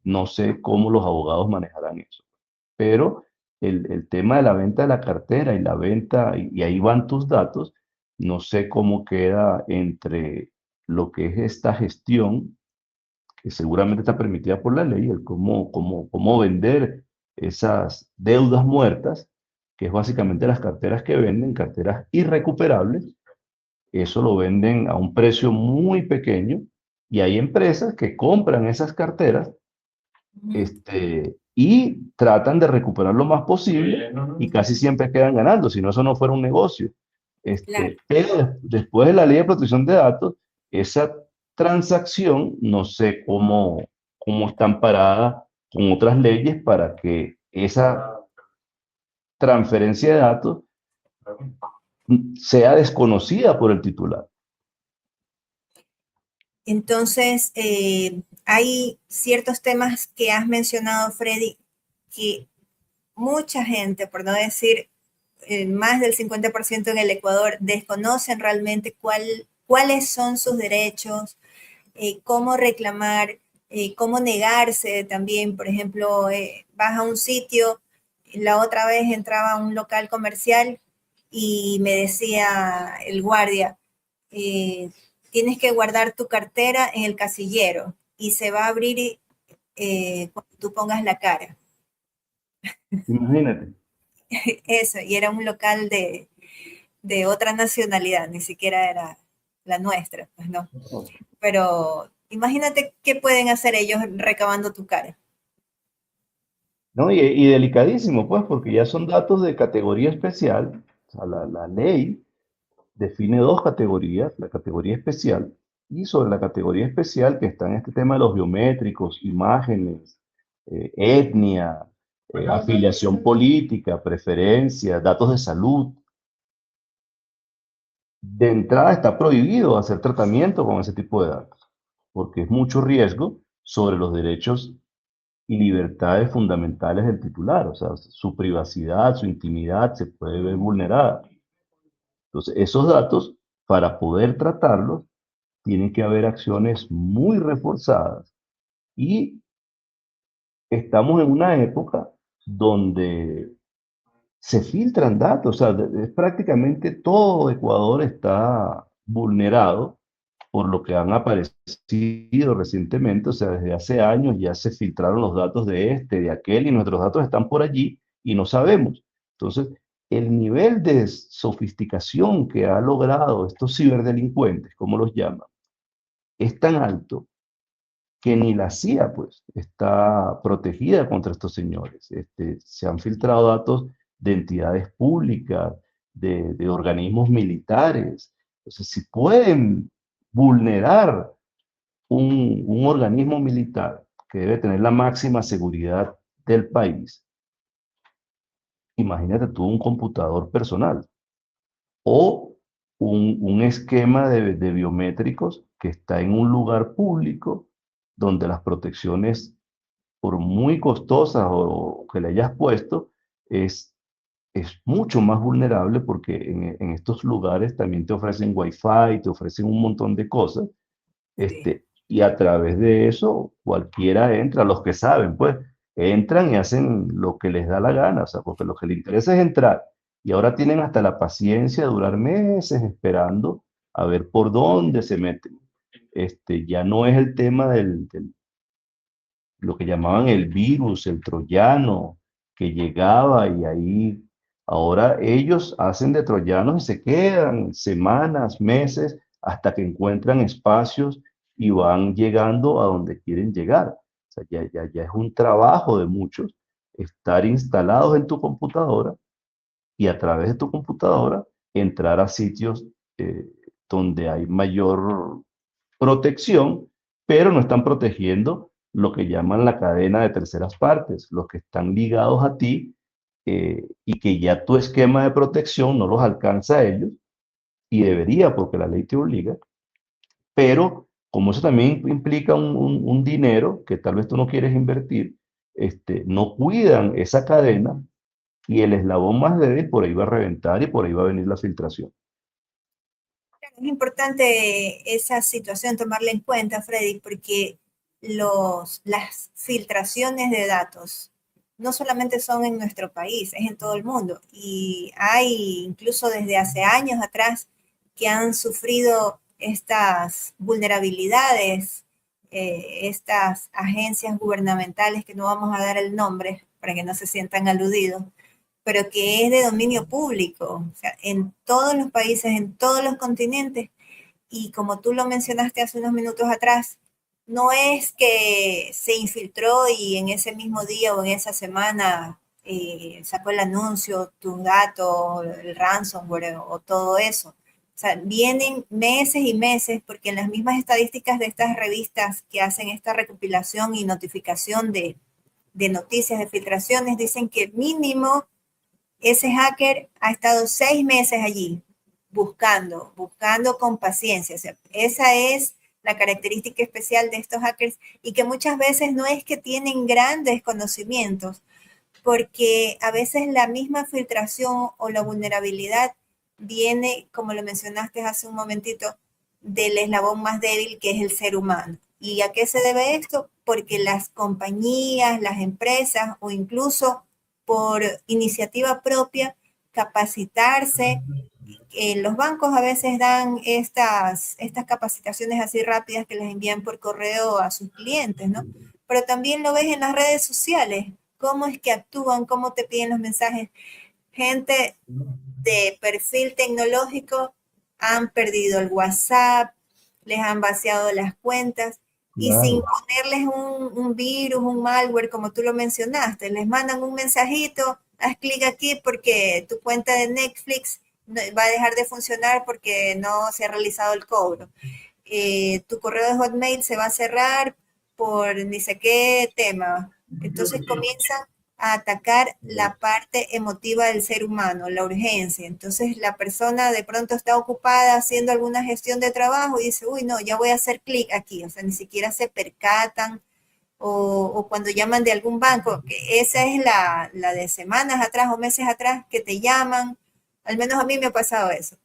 No sé cómo los abogados manejarán eso, pero el tema de la venta de la cartera y la venta, y ahí van tus datos, no sé cómo queda entre lo que es esta gestión, que seguramente está permitida por la ley, el cómo vender esas deudas muertas, que es básicamente las carteras que venden, carteras irrecuperables. Eso lo venden a un precio muy pequeño y hay empresas que compran esas carteras, Ujú. y tratan de recuperar lo más posible y casi siempre quedan ganando, si no eso no fuera un negocio. Claro. Pero después de la ley de protección de datos, esa transacción no sé cómo están paradas con otras leyes para que esa transferencia de datos sea desconocida por el titular. Entonces, hay ciertos temas que has mencionado, Freddy, que mucha gente, por no decir más del 50% en el Ecuador, desconocen realmente cuáles son sus derechos, cómo reclamar, cómo negarse también. Por ejemplo, vas a un sitio, la otra vez entraba a un local comercial y me decía el guardia, eh, tienes que guardar tu cartera en el casillero y se va a abrir cuando tú pongas la cara. Imagínate. Eso, y era un local de otra nacionalidad, ni siquiera era la nuestra, pues no. Pero imagínate qué pueden hacer ellos recabando tu cara. ¿No? Y delicadísimo, pues, porque ya son datos de categoría especial. O sea, la ley define dos categorías, la categoría especial y sobre la categoría especial que está en este tema de los biométricos, imágenes, etnia, afiliación política, preferencias, datos de salud. De entrada está prohibido hacer tratamiento con ese tipo de datos, porque es mucho riesgo sobre los derechos y libertades fundamentales del titular, o sea, su privacidad, su intimidad se puede ver vulnerada. Entonces, esos datos, para poder tratarlos, tienen que haber acciones muy reforzadas y estamos en una época donde se filtran datos, o sea, es prácticamente todo Ecuador está vulnerado por lo que han aparecido recientemente, o sea, desde hace años ya se filtraron los datos de este, de aquel, y nuestros datos están por allí y no sabemos. Entonces, el nivel de sofisticación que ha logrado estos ciberdelincuentes, como los llaman, es tan alto que ni la CIA, pues, está protegida contra estos señores. Se han filtrado datos de entidades públicas, de organismos militares. Entonces, si pueden vulnerar un organismo militar que debe tener la máxima seguridad del país, imagínate tú un computador personal o un esquema de biométricos que está en un lugar público donde las protecciones, por muy costosas o que le hayas puesto, es, es mucho más vulnerable porque en estos lugares también te ofrecen wifi, te ofrecen un montón de cosas, Sí. y a través de eso cualquiera entra, los que saben, pues, entran y hacen lo que les da la gana, o sea, porque lo que les interesa es entrar. Y ahora tienen hasta la paciencia de durar meses esperando a ver por dónde se meten. Ya no es el tema del lo que llamaban el virus, el troyano, que llegaba y ahí, ahora ellos hacen de troyanos y se quedan semanas, meses, hasta que encuentran espacios y van llegando a donde quieren llegar. O sea, ya es un trabajo de muchos estar instalados en tu computadora y a través de tu computadora entrar a sitios donde hay mayor protección, pero no están protegiendo lo que llaman la cadena de terceras partes, los que están ligados a ti, y que ya tu esquema de protección no los alcanza a ellos y debería porque la ley te obliga, pero como eso también implica un dinero que tal vez tú no quieres invertir, no cuidan esa cadena y el eslabón más débil por ahí va a reventar y por ahí va a venir la filtración. Es importante esa situación tomarla en cuenta, Freddy, porque las filtraciones de datos no solamente son en nuestro país, es en todo el mundo. Y hay incluso desde hace años atrás que han sufrido estas vulnerabilidades, estas agencias gubernamentales que no vamos a dar el nombre para que no se sientan aludidos, pero que es de dominio público, o sea, en todos los países, en todos los continentes, y como tú lo mencionaste hace unos minutos atrás, no es que se infiltró y en ese mismo día o en esa semana sacó el anuncio, tus datos, el ransomware o todo eso. O sea, vienen meses y meses porque en las mismas estadísticas de estas revistas que hacen esta recopilación y notificación de noticias, de filtraciones, dicen que mínimo ese hacker ha estado 6 meses allí buscando con paciencia. O sea, esa es la característica especial de estos hackers y que muchas veces no es que tienen grandes conocimientos, porque a veces la misma filtración o la vulnerabilidad viene, como lo mencionaste hace un momentito, del eslabón más débil que es el ser humano. ¿Y a qué se debe esto? Porque las compañías, las empresas o incluso por iniciativa propia, capacitarse. Los bancos a veces dan estas capacitaciones así rápidas que les envían por correo a sus clientes, ¿no? Pero también lo ves en las redes sociales, cómo es que actúan, cómo te piden los mensajes. Gente de perfil tecnológico han perdido el WhatsApp, les han vaciado las cuentas y sin Claro. ponerles un virus, un malware, como tú lo mencionaste, les mandan un mensajito, haz clic aquí porque tu cuenta de Netflix va a dejar de funcionar porque no se ha realizado el cobro. Tu correo de Hotmail se va a cerrar por ni sé qué tema. Entonces comienzan a atacar la parte emotiva del ser humano, la urgencia. Entonces la persona de pronto está ocupada haciendo alguna gestión de trabajo y dice, uy, no, ya voy a hacer clic aquí. O sea, ni siquiera se percatan o cuando llaman de algún banco, que esa es la de semanas atrás o meses atrás que te llaman. Al menos a mí me ha pasado eso,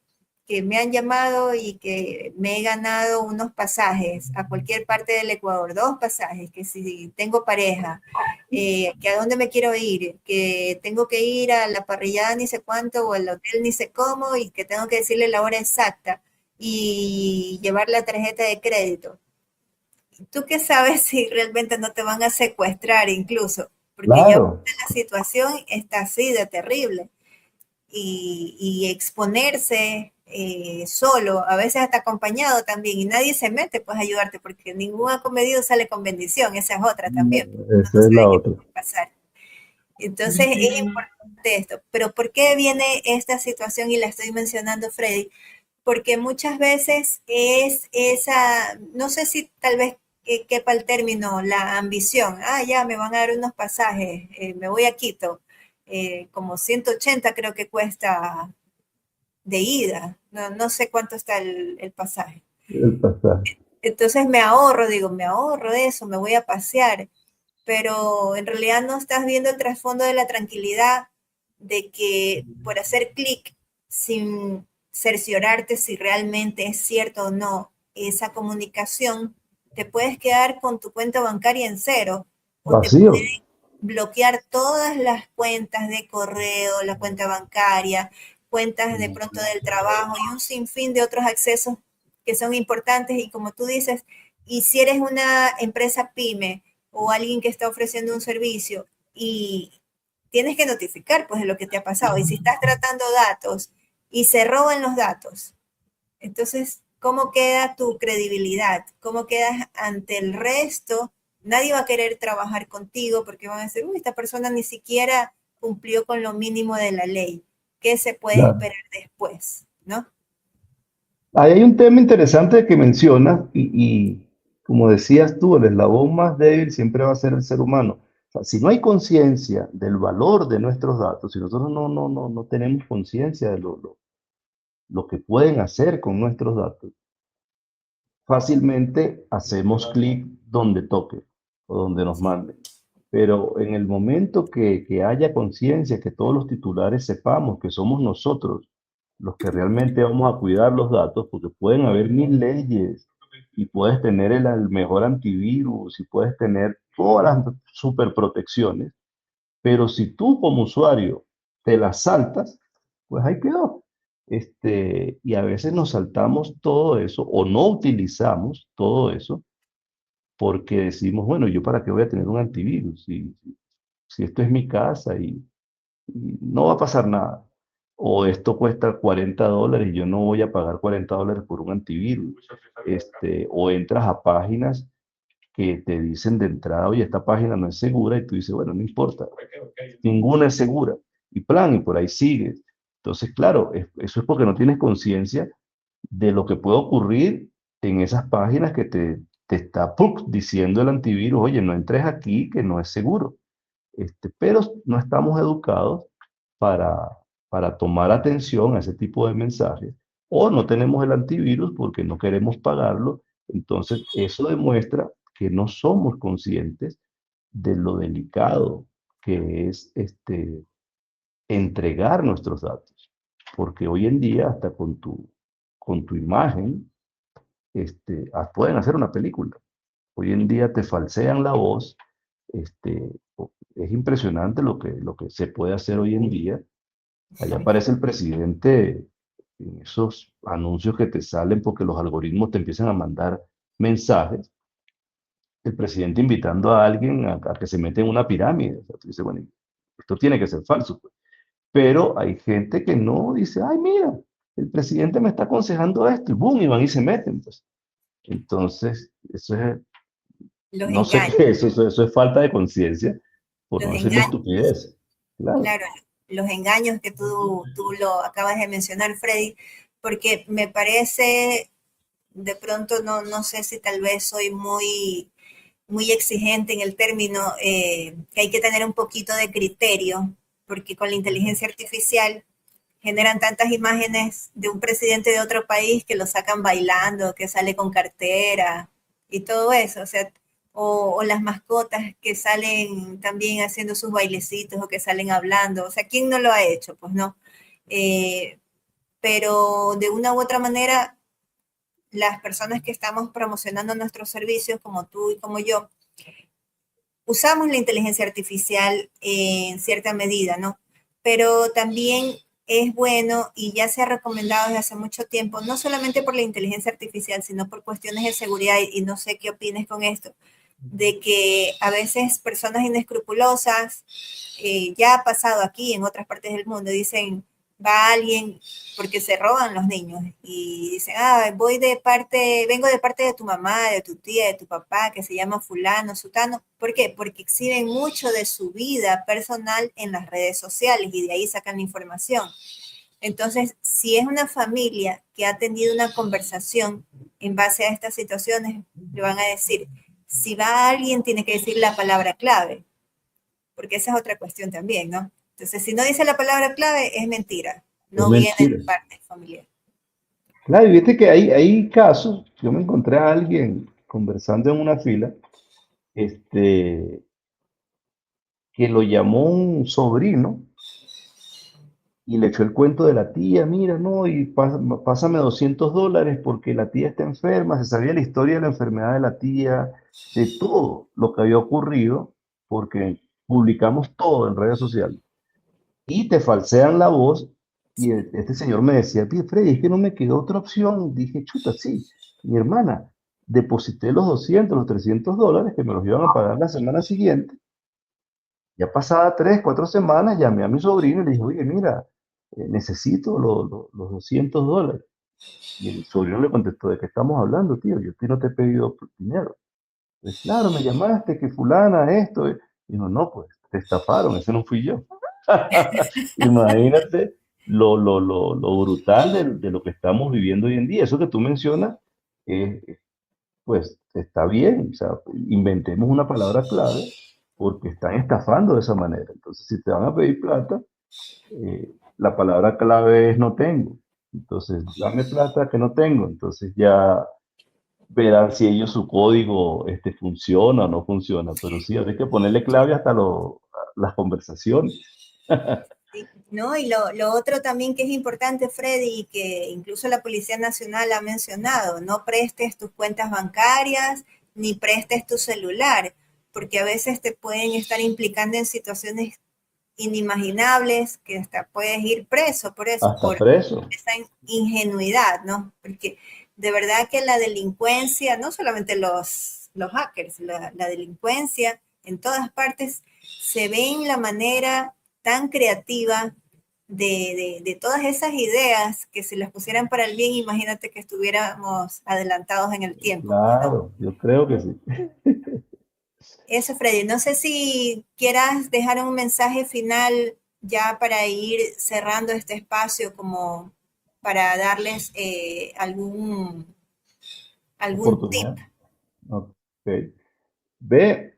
que me han llamado y que me he ganado unos pasajes a cualquier parte del Ecuador, 2 pasajes, que si tengo pareja, que a dónde me quiero ir, que tengo que ir a la parrillada ni sé cuánto o al hotel ni sé cómo y que tengo que decirle la hora exacta y llevar la tarjeta de crédito. ¿Tú qué sabes si realmente no te van a secuestrar incluso? Porque ya Claro, la situación está así de terrible y exponerse solo, a veces hasta acompañado también, y nadie se mete pues a ayudarte porque ningún acomedido sale con bendición, esa es otra también, porque uno no esa es la sabe qué otra. puede pasar. Entonces es importante esto, pero ¿por qué viene esta situación y la estoy mencionando, Freddy? Porque muchas veces es esa, no sé si tal vez quepa el término, la ambición. Ah, ya me van a dar unos pasajes, me voy a Quito, como 180 creo que cuesta de ida, no sé cuánto está el pasaje. El pasaje. Entonces me ahorro, digo, me ahorro eso, me voy a pasear, pero en realidad no estás viendo el trasfondo de la tranquilidad de que por hacer clic sin cerciorarte si realmente es cierto o no esa comunicación, te puedes quedar con tu cuenta bancaria en cero o te Vacío. pueden bloquear todas las cuentas de correo, la cuenta bancaria, cuentas de pronto del trabajo y un sinfín de otros accesos que son importantes y como tú dices, y si eres una empresa pyme o alguien que está ofreciendo un servicio y tienes que notificar pues de lo que te ha pasado y si estás tratando datos y se roban los datos, entonces, ¿cómo queda tu credibilidad? ¿Cómo quedas ante el resto? Nadie va a querer trabajar contigo porque van a decir, uy, esta persona ni siquiera cumplió con lo mínimo de la ley. ¿Qué se puede Claro. esperar después? ¿No? Ahí hay un tema interesante que mencionas y como decías tú, el eslabón más débil siempre va a ser el ser humano. O sea, si no hay conciencia del valor de nuestros datos, si nosotros no tenemos conciencia de lo que pueden hacer con nuestros datos, fácilmente hacemos clic donde toque o donde nos mande. Pero en el momento que haya conciencia, que todos los titulares sepamos que somos nosotros los que realmente vamos a cuidar los datos, porque pueden haber mil leyes y puedes tener el mejor antivirus y puedes tener todas las superprotecciones, pero si tú como usuario te las saltas, pues ahí quedó. Y a veces nos saltamos todo eso o no utilizamos todo eso porque decimos, bueno, ¿yo para qué voy a tener un antivirus? Si esto es mi casa y no va a pasar nada. O esto cuesta $40 y yo no voy a pagar $40 por un antivirus. O entras a páginas que te dicen de entrada, oye, esta página no es segura, y tú dices, bueno, no importa, ninguna es segura. Y plan, y por ahí sigues. Entonces, claro, eso es porque no tienes conciencia de lo que puede ocurrir en esas páginas que te está diciendo el antivirus, oye, no entres aquí, que no es seguro. Pero no estamos educados para, para tomar atención a ese tipo de mensajes, o no tenemos el antivirus porque no queremos pagarlo. Entonces, eso demuestra que no somos conscientes de lo delicado que es entregar nuestros datos. Porque hoy en día, hasta con tu imagen, pueden hacer una película. Hoy en día te falsean la voz. este, es impresionante lo que se puede hacer hoy en día. Allá aparece el presidente en esos anuncios que te salen porque los algoritmos te empiezan a mandar mensajes. El presidente invitando a alguien a que se mete en una pirámide. O sea, tú dices, bueno, esto tiene que ser falso, pues. Pero hay gente que no dice, ay, mira, el presidente me está aconsejando esto, y boom, y van y se meten, pues. Entonces, eso es, Los no sé engaños, qué es, eso es falta de conciencia, por los no decirle engaños, estupidez. Claro. claro, los engaños que tú lo acabas de mencionar, Freddy, porque me parece, de pronto no sé si tal vez soy muy exigente en el término, que hay que tener un poquito de criterio, porque con la inteligencia artificial generan tantas imágenes de un presidente de otro país que lo sacan bailando, que sale con cartera y todo eso, o sea, o las mascotas que salen también haciendo sus bailecitos o que salen hablando, o sea, ¿quién no lo ha hecho? Pues no. Eh, pero de una u otra manera, las personas que estamos promocionando nuestros servicios, como tú y como yo, usamos la inteligencia artificial en cierta medida, ¿no? Pero también es bueno y ya se ha recomendado desde hace mucho tiempo, no solamente por la inteligencia artificial, sino por cuestiones de seguridad, y no sé qué opines con esto, de que a veces personas inescrupulosas, ya ha pasado aquí en otras partes del mundo, dicen, va alguien porque se roban los niños y dicen, vengo de parte de tu mamá, de tu tía, de tu papá, que se llama fulano, sutano. ¿Por qué? Porque exhiben mucho de su vida personal en las redes sociales y de ahí sacan la información. Entonces, si es una familia que ha tenido una conversación en base a estas situaciones, le van a decir, si va alguien, tiene que decir la palabra clave, porque esa es otra cuestión también, ¿no? Entonces, si no dice la palabra clave, es mentira, Es no viene mentira. de parte familiar. Claro, y viste que hay casos, yo me encontré a alguien conversando en una fila, este, que lo llamó un sobrino y le echó el cuento de la tía, mira, no, y pásame $200 porque la tía está enferma, se sabía la historia de la enfermedad de la tía, de todo lo que había ocurrido, porque publicamos todo en redes sociales. Y te falsean la voz. Y este señor me decía, "Pie, Freddy, es que no me quedó otra opción". Dije, chuta, sí, mi hermana, deposité los 200, los $300 que me los iban a pagar la semana siguiente. Ya pasada 3, 4 semanas, llamé a mi sobrino y le dije, oye, mira, necesito los $200. Y el sobrino le contestó, ¿de qué estamos hablando, tío? Yo a ti no te he pedido dinero. Pues claro, me llamaste, que fulana, esto. Y dijo, no, pues te estafaron, ese no fui yo. Imagínate lo brutal de lo que estamos viviendo hoy en día. Eso que tú mencionas, pues está bien. O sea, inventemos una palabra clave porque están estafando de esa manera. Entonces, si te van a pedir plata, la palabra clave es no tengo. Entonces, dame plata que no tengo. Entonces ya verán si ellos su código funciona o no funciona, pero sí, hay que ponerle clave hasta las conversaciones. Sí, ¿no? Y lo otro también que es importante, Freddy, y que incluso la Policía Nacional ha mencionado, no prestes tus cuentas bancarias ni prestes tu celular, porque a veces te pueden estar implicando en situaciones inimaginables que hasta puedes ir preso por eso, Hasta por preso. esa ingenuidad, ¿no? Porque de verdad que la delincuencia, no solamente los hackers, la delincuencia en todas partes se ve en la manera tan creativa de todas esas ideas que si las pusieran para el bien, imagínate que estuviéramos adelantados en el tiempo, pues, ¿no? Claro, yo creo que sí. Eso, Freddy. No sé si quieras dejar un mensaje final ya para ir cerrando este espacio, como para darles algún tip. Oportunidad. Ok. Ve,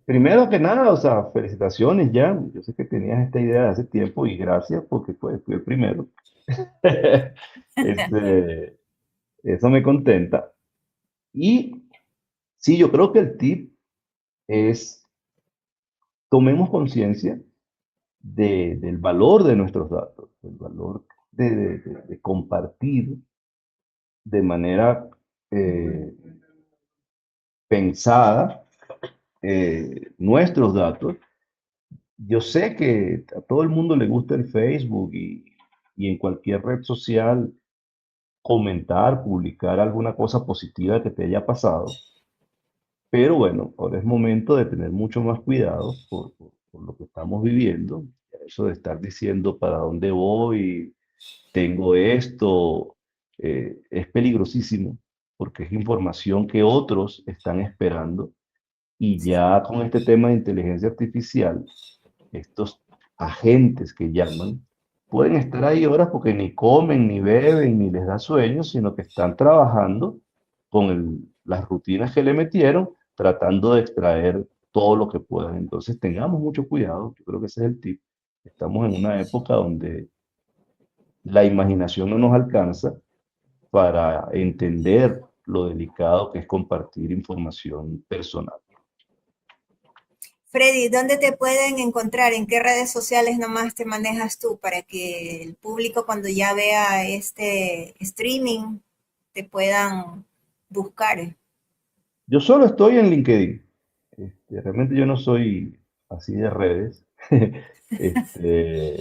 primero que nada, o sea, felicitaciones ya. Yo sé que tenías esta idea de hace tiempo y gracias porque fue el primero. Este, eso me contenta. Y sí, yo creo que el tip es tomemos conciencia del valor de nuestros datos, del valor de compartir de manera eh, pensada nuestros datos. Yo sé que a todo el mundo le gusta el Facebook y en cualquier red social comentar, publicar alguna cosa positiva que te haya pasado, pero bueno, ahora es momento de tener mucho más cuidado por lo que estamos viviendo. Eso de estar diciendo para dónde voy, tengo esto, es peligrosísimo porque es información que otros están esperando y Sí, ya con este tema de inteligencia artificial, estos agentes que llaman, pueden estar ahí horas porque ni comen, ni beben, ni les da sueño, sino que están trabajando con las rutinas que le metieron, tratando de extraer todo lo que puedan. Entonces tengamos mucho cuidado, yo creo que ese es el tip. Estamos en una época donde la imaginación no nos alcanza para entender lo delicado que es compartir información personal. Freddy, ¿dónde te pueden encontrar? ¿En qué redes sociales nomás te manejas tú para que el público cuando ya vea este streaming te puedan buscar? Yo solo estoy en LinkedIn. Realmente yo no soy así de redes. Este,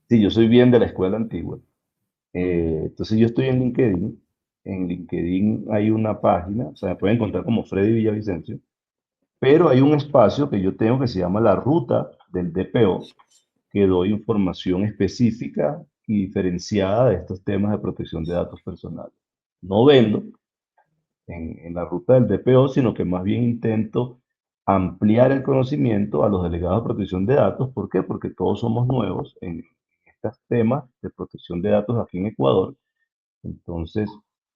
sí, yo soy bien de la escuela antigua. Entonces yo estoy en LinkedIn. En LinkedIn hay una página, o sea, me pueden encontrar como Freddy Villavicencio, pero hay un espacio que yo tengo que se llama la ruta del DPO, que doy información específica y diferenciada de estos temas de protección de datos personales. No vendo, en la ruta del DPO, sino que más bien intento ampliar el conocimiento a los delegados de protección de datos. ¿Por qué? Porque todos somos nuevos en estos temas de protección de datos aquí en Ecuador. Entonces,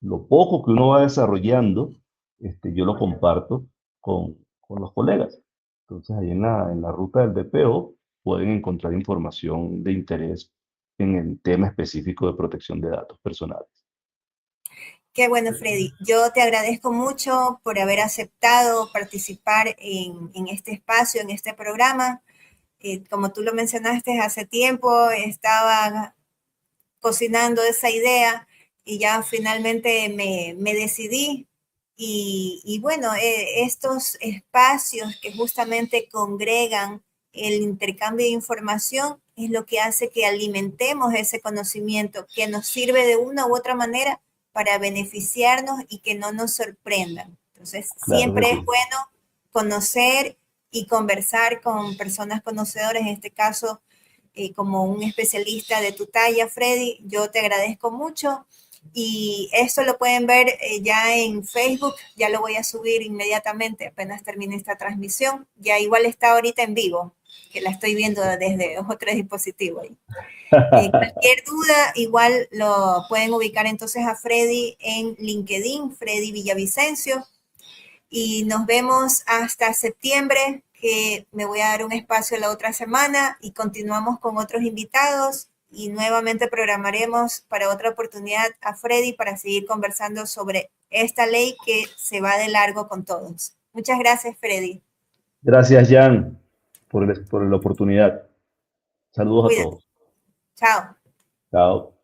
lo poco que uno va desarrollando, yo lo comparto con los colegas. Entonces, ahí en la ruta del DPO pueden encontrar información de interés en el tema específico de protección de datos personales. Qué bueno, Freddy. Yo te agradezco mucho por haber aceptado participar en este espacio, en este programa. Como tú lo mencionaste hace tiempo, estaba cocinando esa idea y ya finalmente me decidí. Y bueno, estos espacios que justamente congregan el intercambio de información es lo que hace que alimentemos ese conocimiento que nos sirve de una u otra manera para beneficiarnos y que no nos sorprendan. Entonces, Claro que siempre es sí. bueno conocer y conversar con personas conocedoras, en este caso como un especialista de tu talla, Freddy. Yo te agradezco mucho y esto lo pueden ver ya en Facebook, ya lo voy a subir inmediatamente apenas termine esta transmisión. Ya igual está ahorita en vivo, que la estoy viendo desde otro dispositivo ahí. Cualquier duda, igual lo pueden ubicar entonces a Freddy en LinkedIn, Freddy Villavicencio, y nos vemos hasta septiembre, que me voy a dar un espacio la otra semana y continuamos con otros invitados y nuevamente programaremos para otra oportunidad a Freddy para seguir conversando sobre esta ley que se va de largo con todos. Muchas gracias, Freddy. Gracias, Jan, por la oportunidad. Saludos a Cuídate. todos. Chao. Chao.